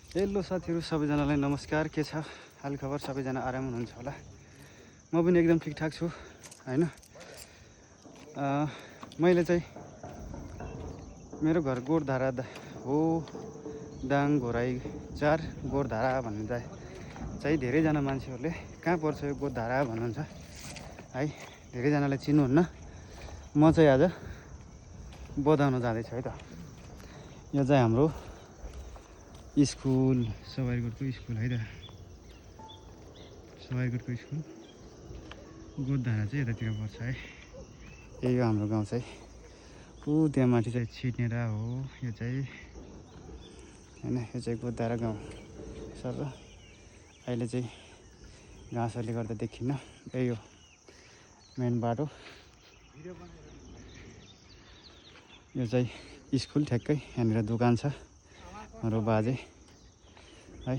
Hello साथीहरू सबैजनालाई नमस्कार। के छ हालखबर? सबैजना आराम हुनुहुन्छ होला। म पनि एकदम ठिकठाक छु हैन। मैले चाहिँ मेरो घर गोरधारा हो, दाङ घोराई 4 गोरधारा भन्ने चाहिँ धेरैजना मान्छेहरूले कहाँ पर्छ यो गोरधारा भन्नुहुन्छ है। धेरैजनाले चिन्नुहुन्न। म चाहिँ आज बधाउन जाँदैछु है त। यो चाहिँ हाम्रो स्कुल, सवाइगढको स्कुल है त। सवाइगढको स्कुल गोरधारा चाहिँ यतातिर पर्छ है। यही हो हाम्रो गाउँ चाहिँ। त्यहाँ माथि चाहिँ छिटनेरा हो यो चाहिँ हैन। यो चाहिँ गोरधारा गाउँ सर। अहिले चाहिँ घाँसहरूले गर्दा देखिन्न। यही हो मेन बाटो। यो चाहिँ स्कुल ठ्याक्कै। यहाँनिर दोकान छ हाम्रो बाजे है।